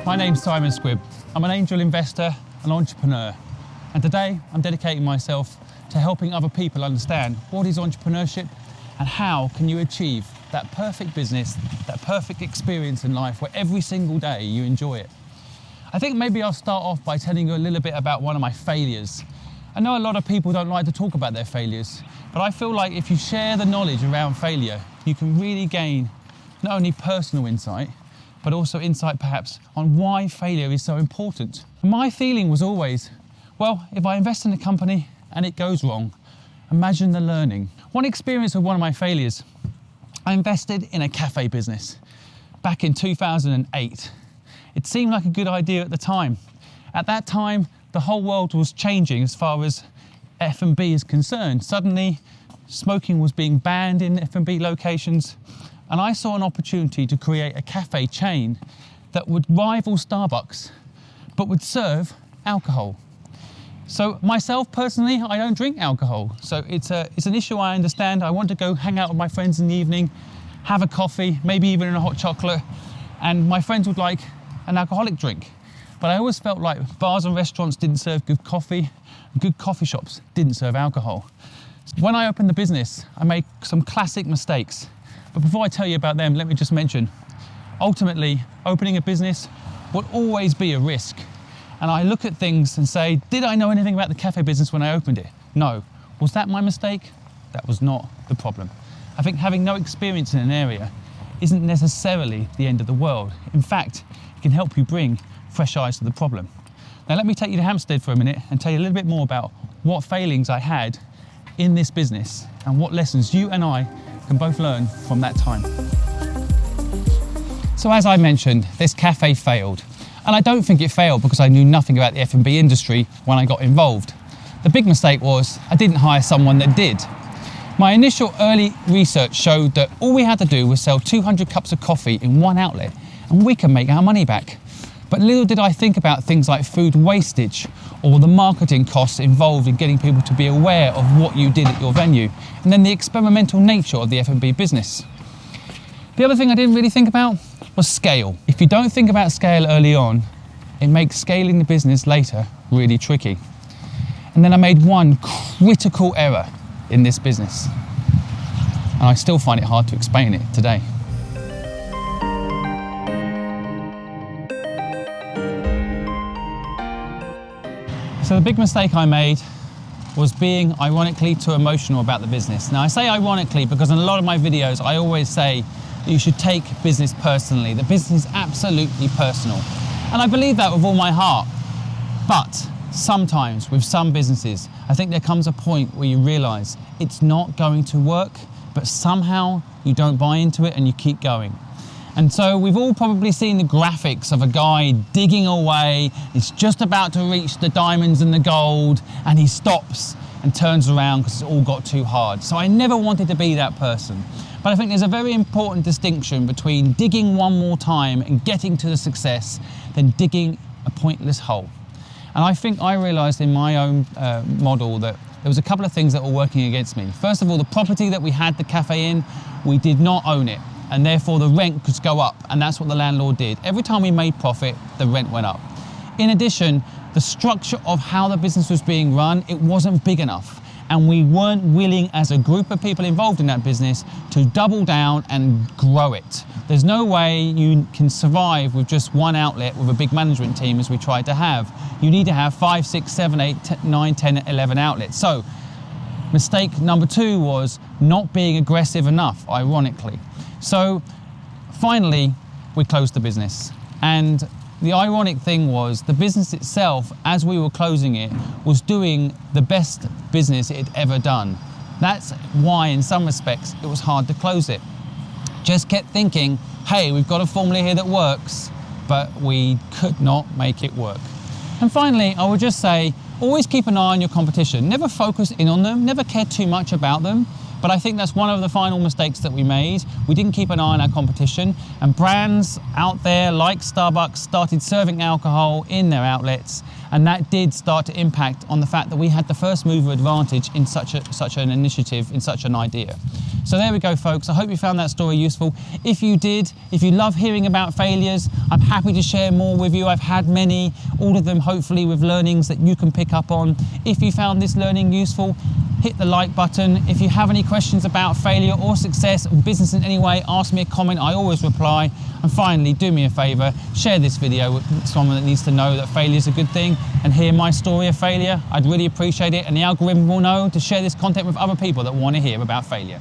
My name's Simon Squibb. I'm an angel investor, an entrepreneur, and today I'm dedicating myself to helping other people understand what is entrepreneurship and how can you achieve that perfect business, that perfect experience in life where every single day you enjoy it. I think maybe I'll start off by telling you a little bit about one of my failures. I know a lot of people don't like to talk about their failures, but I feel like if you share the knowledge around failure, you can really gain not only personal insight, but also insight perhaps on why failure is so important. And my feeling was always, well, if I invest in a company and it goes wrong, imagine the learning. One experience of one of my failures, I invested in a cafe business back in 2008. It seemed like a good idea at the time. At that time, the whole world was changing as far as F&B is concerned. Suddenly, smoking was being banned in F&B locations, and I saw an opportunity to create a cafe chain that would rival Starbucks, but would serve alcohol. So myself personally, I don't drink alcohol, so it's an issue I understand. I want to go hang out with my friends in the evening, have a coffee, maybe even a hot chocolate, and my friends would like an alcoholic drink. But I always felt like bars and restaurants didn't serve good coffee, and good coffee shops didn't serve alcohol. When I opened the business, I made some classic mistakes. But before I tell you about them, let me just mention, ultimately, opening a business will always be a risk. And I look at things and say, did I know anything about the cafe business when I opened it? No. Was that my mistake? That was not the problem. I think having no experience in an area isn't necessarily the end of the world. In fact, it can help you bring fresh eyes to the problem. Now let me take you to Hampstead for a minute and tell you a little bit more about what failings I had in this business and what lessons you and I can both learn from that time. So as I mentioned, this cafe failed. And I don't think it failed because I knew nothing about the F&B industry when I got involved. The big mistake was I didn't hire someone that did. My initial early research showed that all we had to do was sell 200 cups of coffee in one outlet and we can make our money back. But little did I think about things like food wastage or the marketing costs involved in getting people to be aware of what you did at your venue, and then the experimental nature of the F&B business. The other thing I didn't really think about was scale. If you don't think about scale early on, it makes scaling the business later really tricky. And then I made one critical error in this business, and I still find it hard to explain it today. So the big mistake I made was being ironically too emotional about the business. Now I say ironically because in a lot of my videos I always say that you should take business personally. The business is absolutely personal. And I believe that with all my heart. But sometimes with some businesses, I think there comes a point where you realize it's not going to work, but somehow you don't buy into it and you keep going. And so we've all probably seen the graphics of a guy digging away, he's just about to reach the diamonds and the gold, and he stops and turns around because it's all got too hard. So I never wanted to be that person. But I think there's a very important distinction between digging one more time and getting to the success than digging a pointless hole. And I think I realized in my own model that there was a couple of things that were working against me. First of all, the property that we had the cafe in, we did not own it, and therefore the rent could go up, and that's what the landlord did. Every time we made profit, the rent went up. In addition, the structure of how the business was being run, it wasn't big enough, and we weren't willing as a group of people involved in that business to double down and grow it. There's no way you can survive with just one outlet with a big management team as we tried to have. You need to have 5, 6, 7, 8, 9, 10, 11 outlets. So mistake number 2 was not being aggressive enough, ironically. So finally, we closed the business. And the ironic thing was the business itself, as we were closing it, was doing the best business it had ever done. That's why, in some respects, it was hard to close it. Just kept thinking, hey, we've got a formula here that works, but we could not make it work. And finally, I would just say, always keep an eye on your competition. Never focus in on them, never care too much about them. But I think that's one of the final mistakes that we made. We didn't keep an eye on our competition, and brands out there like Starbucks started serving alcohol in their outlets, and that did start to impact on the fact that we had the first mover advantage in such an initiative, in such an idea. So there we go, folks. I hope you found that story useful. If you did, if you love hearing about failures, I'm happy to share more with you. I've had many, all of them hopefully with learnings that you can pick up on. If you found this learning useful, hit the like button. If you have any questions about failure or success or business in any way, ask me a comment. I always reply. And finally, do me a favor, share this video with someone that needs to know that failure is a good thing and hear my story of failure. I'd really appreciate it, and the algorithm will know to share this content with other people that want to hear about failure.